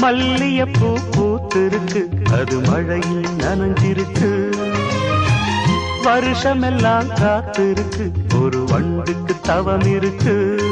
மல்லியப்பூ பூத்திருக்கு, அது மழையில் நனைஞ்சிருக்கு. வருஷமெல்லாம் காத்திருக்கு, ஒரு வண்டுக்கு தவம் இருக்கு.